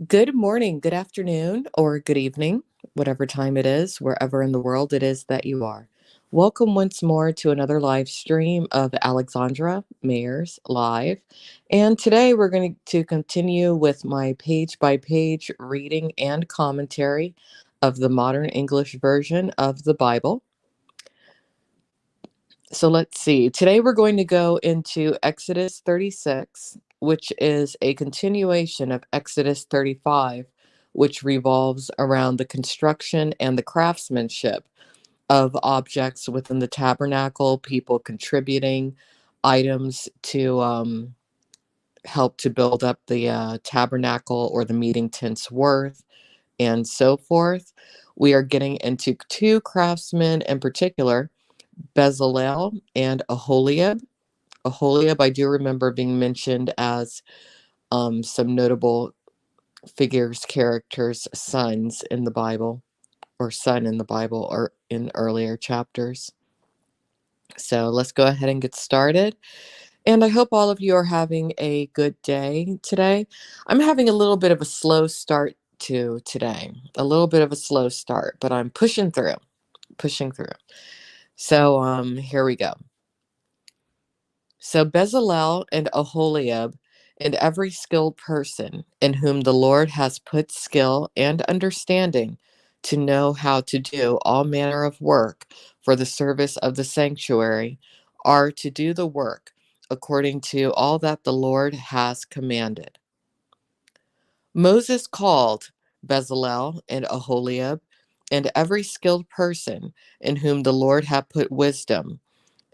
Good morning, good afternoon, or good evening, whatever time it is, wherever in the world it is that you are. Welcome once more to another live stream of Alexandra Mayer's Live. And today we're going to continue with my page by page reading and commentary of the modern English version of the Bible. So let's see. Today we're going to go into Exodus 36, which is a continuation of Exodus 35, which revolves around the construction and the craftsmanship of objects within the tabernacle, people contributing items to help to build up the tabernacle or the meeting tent's worth, and so forth. We are getting into two craftsmen in particular, Bezalel and Aholiab. Aholiab, I do remember being mentioned as some notable figures, characters, sons in the Bible, or son in the Bible, or in earlier chapters. So let's go ahead and get started. And I hope all of you are having a good day today. I'm having a little bit of a slow start to today, a little bit of a slow start, but I'm pushing through, pushing through. So here we go. So Bezalel and Aholiab and every skilled person in whom the Lord has put skill and understanding to know how to do all manner of work for the service of the sanctuary are to do the work according to all that the Lord has commanded. Moses called Bezalel and Aholiab and every skilled person in whom the Lord had put wisdom,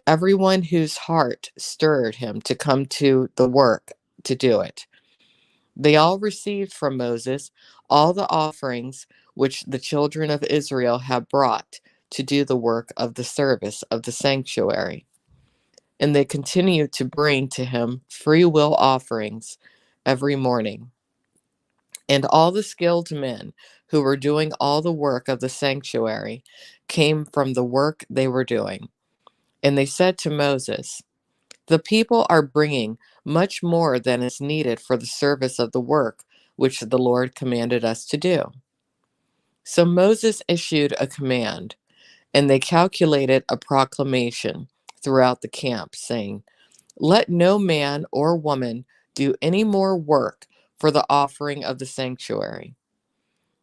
everyone whose heart stirred him to come to the work to do it. They all received from Moses all the offerings which the children of Israel had brought to do the work of the service of the sanctuary. And they continued to bring to him free will offerings every morning. And all the skilled men who were doing all the work of the sanctuary came from the work they were doing. And they said to Moses, "The people are bringing much more than is needed for the service of the work which the Lord commanded us to do." So Moses issued a command, and they calculated a proclamation throughout the camp, saying, "Let no man or woman do any more work for the offering of the sanctuary."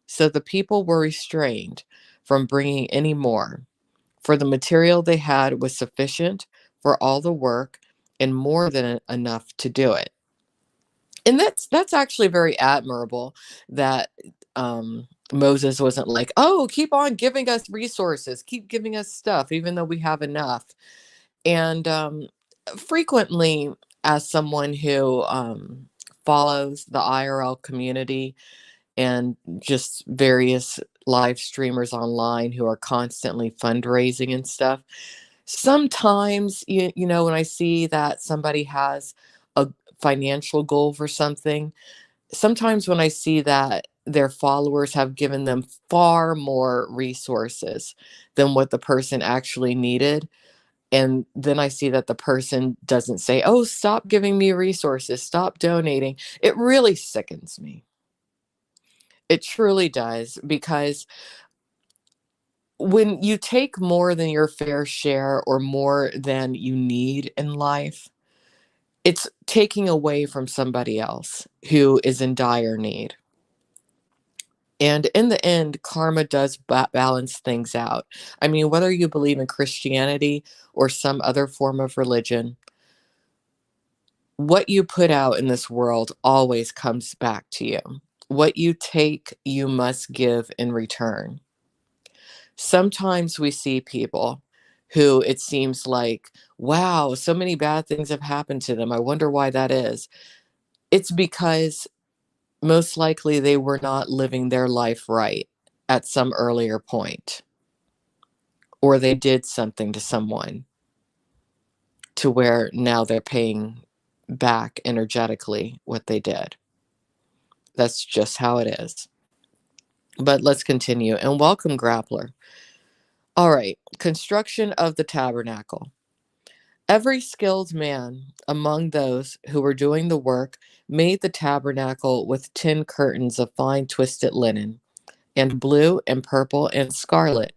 So the people were restrained from bringing any more, for the material they had was sufficient for all the work and more than enough to do it. And that's actually very admirable that Moses wasn't like, "Oh, keep on giving us resources, keep giving us stuff, even though we have enough." And frequently, as someone who follows the IRL community and just various live streamers online who are constantly fundraising and stuff, sometimes you know when I see that somebody has a financial goal for something, sometimes when I see that their followers have given them far more resources than what the person actually needed, and then I see that the person doesn't say, "Oh, stop giving me resources, stop donating," it really sickens me. It truly does, because when you take more than your fair share or more than you need in life, it's taking away from somebody else who is in dire need. And in the end, karma does balance things out. I mean, whether you believe in Christianity or some other form of religion, what you put out in this world always comes back to you. What you take, you must give in return. Sometimes we see people who it seems like, wow, so many bad things have happened to them. I wonder why that is. It's because most likely they were not living their life right at some earlier point, or they did something to someone to where now they're paying back energetically what they did. That's just how it is. But let's continue, and welcome, Grappler. All right, construction of the tabernacle. Every skilled man among those who were doing the work made the tabernacle with 10 curtains of fine twisted linen, and blue and purple and scarlet,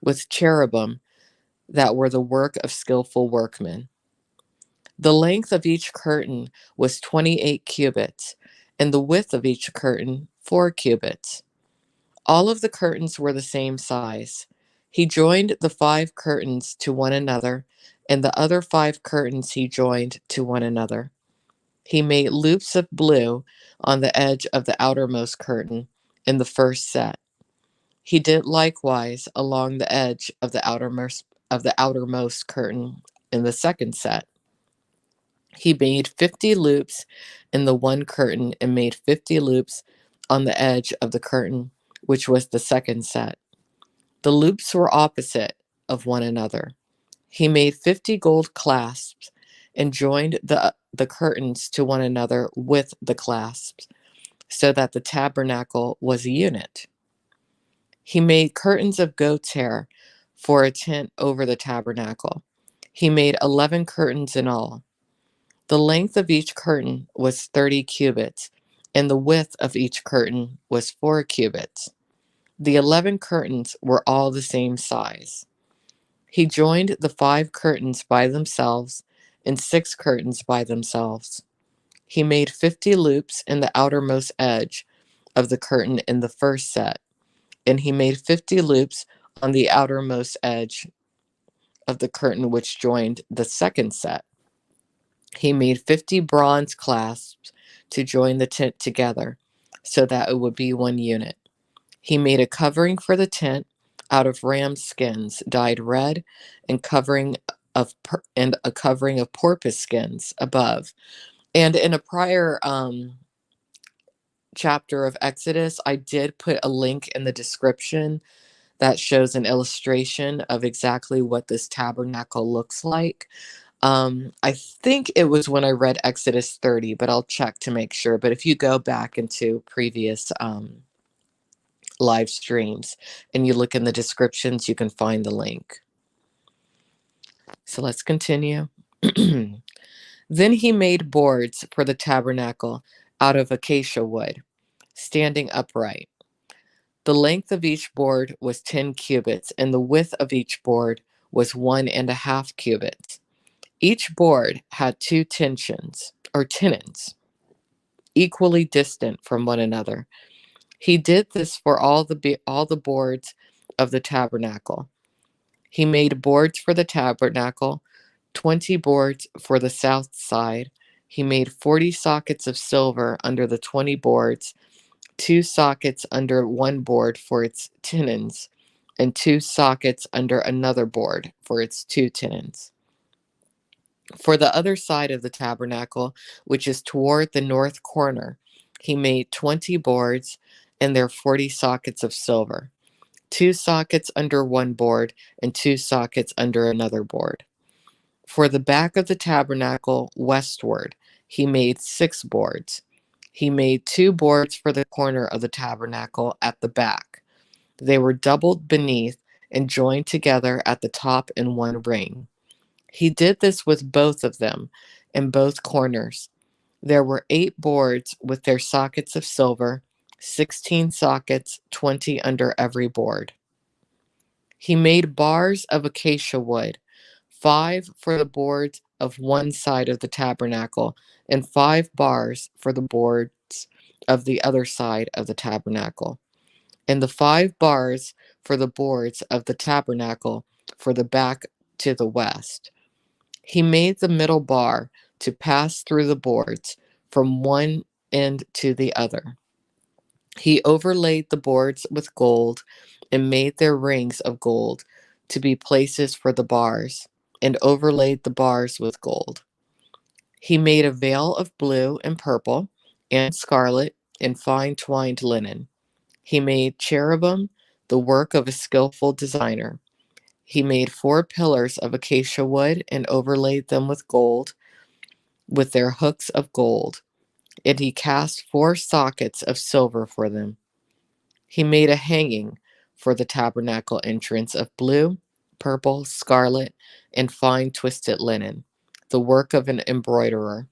with cherubim that were the work of skillful workmen. The length of each curtain was 28 cubits, and the width of each curtain 4 cubits. All of the curtains were the same size. He joined the 5 curtains to one another, and the other 5 curtains he joined to one another. He made loops of blue on the edge of the outermost curtain in the first set. He did likewise along the edge of the outermost curtain in the second set. He made 50 loops in the one curtain and made 50 loops on the edge of the curtain, which was the second set. The loops were opposite of one another. He made 50 gold clasps and joined the curtains to one another with the clasps, so that the tabernacle was a unit. He made curtains of goat's hair for a tent over the tabernacle. He made 11 curtains in all. The length of each curtain was 30 cubits, and the width of each curtain was 4 cubits. The 11 curtains were all the same size. He joined the 5 curtains by themselves and 6 curtains by themselves. He made 50 loops in the outermost edge of the curtain in the first set, and he made 50 loops on the outermost edge of the curtain which joined the second set. He made 50 bronze clasps to join the tent together, so that it would be one unit. He made a covering for the tent out of ram skins dyed red, and a covering of porpoise skins above. And in a prior chapter of Exodus, I did put a link in the description that shows an illustration of exactly what this tabernacle looks like. I think it was when I read Exodus 30, but I'll check to make sure. But if you go back into previous live streams and you look in the descriptions, you can find the link. So let's continue. Then he made boards for the tabernacle out of acacia wood, standing upright. The length of each board was 10 cubits, and the width of each board was 1.5 cubits. Each board had 2 tenons, equally distant from one another. He did this for all the boards of the tabernacle. He made boards for the tabernacle, 20 boards for the south side. He made 40 sockets of silver under the 20 boards, 2 sockets under one board for its tenons, and 2 sockets under another board for its 2 tenons. For the other side of the tabernacle, which is toward the north corner, he made 20 boards and their 40 sockets of silver, 2 sockets under one board and 2 sockets under another board. For the back of the tabernacle westward, he made 6 boards. He made 2 boards for the corner of the tabernacle at the back. They were doubled beneath and joined together at the top in one ring. He did this with both of them in both corners. There were 8 boards with their sockets of silver, 16 sockets, 20 under every board. He made bars of acacia wood, 5 for the boards of one side of the tabernacle, and 5 bars for the boards of the other side of the tabernacle, and the 5 bars for the boards of the tabernacle for the back to the west. He made the middle bar to pass through the boards from one end to the other. He overlaid the boards with gold and made their rings of gold to be places for the bars, and overlaid the bars with gold. He made a veil of blue and purple and scarlet and fine twined linen. He made cherubim, the work of a skillful designer. He made 4 pillars of acacia wood and overlaid them with gold, with their hooks of gold, and he cast 4 sockets of silver for them. He made a hanging for the tabernacle entrance of blue, purple, scarlet, and fine twisted linen, the work of an embroiderer.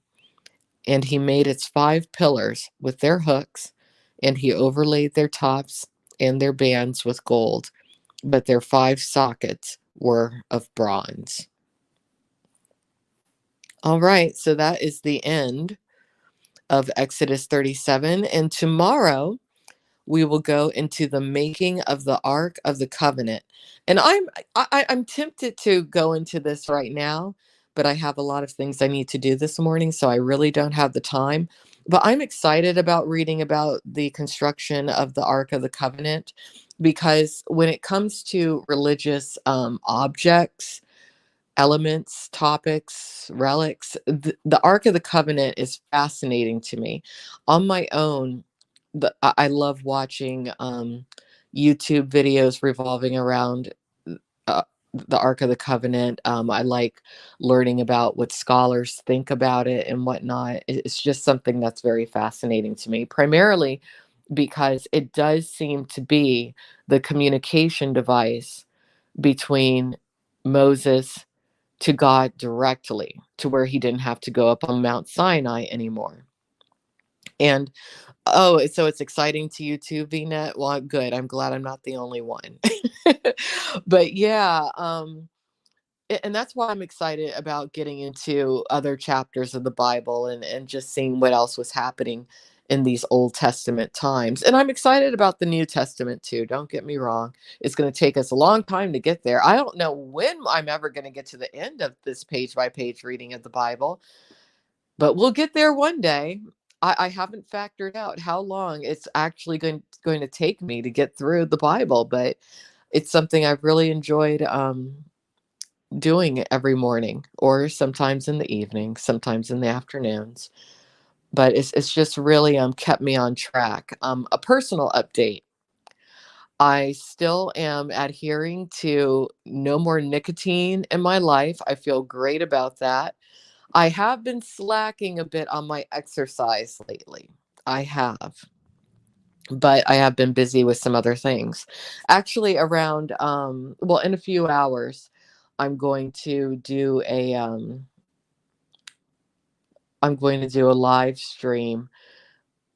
And he made its 5 pillars with their hooks, and he overlaid their tops and their bands with gold, but their 5 sockets were of bronze. All right, so that is the end of Exodus 37. And tomorrow we will go into the making of the Ark of the Covenant. And I'm tempted to go into this right now, but I have a lot of things I need to do this morning, so I really don't have the time. But I'm excited about reading about the construction of the Ark of the Covenant, because when it comes to religious objects, elements, topics, relics, the Ark of the Covenant is fascinating to me. On my own, I love watching YouTube videos revolving around uh, the Ark of the Covenant. I like learning about what scholars think about it and whatnot. It's just something that's very fascinating to me, primarily because it does seem to be the communication device between Moses to God directly, to where he didn't have to go up on Mount Sinai anymore. And oh, so it's exciting to you too, VNet? Well, good. I'm glad I'm not the only one. But yeah, and that's why I'm excited about getting into other chapters of the Bible, and just seeing what else was happening in these Old Testament times. And I'm excited about the New Testament too. Don't get me wrong. It's going to take us a long time to get there. I don't know when I'm ever going to get to the end of this page by page reading of the Bible, but we'll get there one day. I haven't factored out how long it's actually going to take me to get through the Bible, but it's something I've really enjoyed doing every morning, or sometimes in the evening, sometimes in the afternoons. But it's just really kept me on track. A personal update: I still am adhering to no more nicotine in my life. I feel great about that. I have been slacking a bit on my exercise lately. I have, but I have been busy with some other things. Actually, around well, in a few hours, I'm going to do a live stream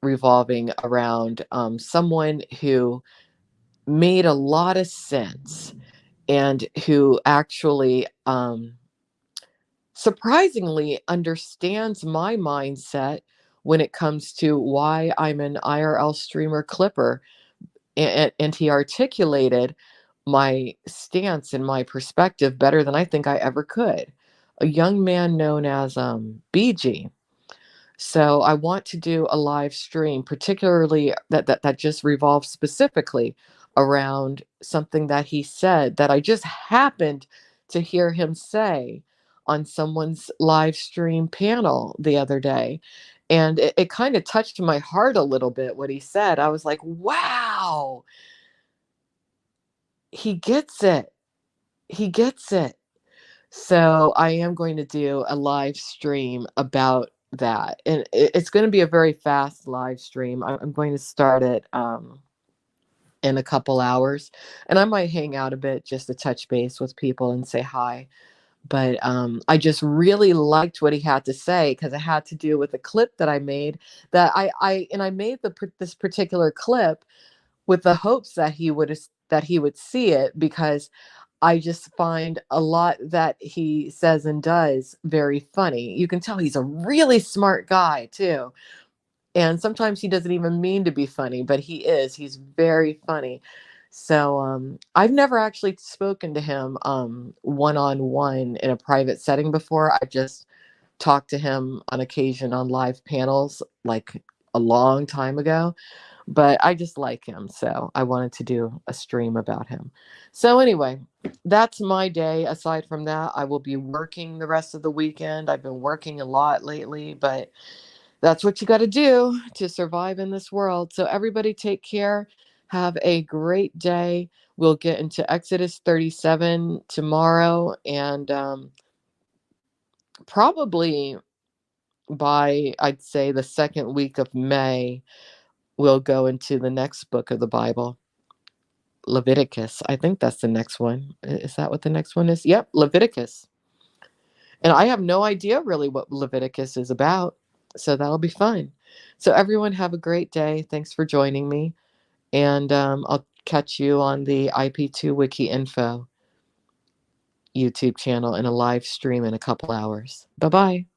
revolving around someone who made a lot of sense, and who actually surprisingly understands my mindset when it comes to why I'm an IRL streamer clipper. And he articulated my stance and my perspective better than I think I ever could. A young man known as BG. So I want to do a live stream, particularly that just revolves specifically around something that he said that I just happened to hear him say on someone's live stream panel the other day. And it kind of touched my heart a little bit what he said. I was like, wow, he gets it. He gets it. So I am going to do a live stream about that, and it's going to be a very fast live stream. I'm going to start it in a couple hours, and I might hang out a bit just to touch base with people and say hi. But I just really liked what he had to say, because it had to do with a clip that I made. That I made this particular clip with the hopes that he would see it, because I just find a lot that he says and does very funny. You can tell he's a really smart guy too. And sometimes he doesn't even mean to be funny, but he is. He's very funny. So I've never actually spoken to him one on one in a private setting before. I've just talked to him on occasion on live panels, like a long time ago, but I just like him. So I wanted to do a stream about him. So anyway, that's my day. Aside from that, I will be working the rest of the weekend. I've been working a lot lately, but that's what you got to do to survive in this world. So everybody take care. Have a great day. We'll get into Exodus 37 tomorrow, and probably by, I'd say, the second week of May, we'll go into the next book of the Bible. Leviticus. I think that's the next one. Is that what the next one is? Yep, Leviticus. And I have no idea really what Leviticus is about. So that'll be fun. So, everyone, have a great day. Thanks for joining me. And I'll catch you on the IP2 Wiki Info YouTube channel in a live stream in a couple hours. Bye bye.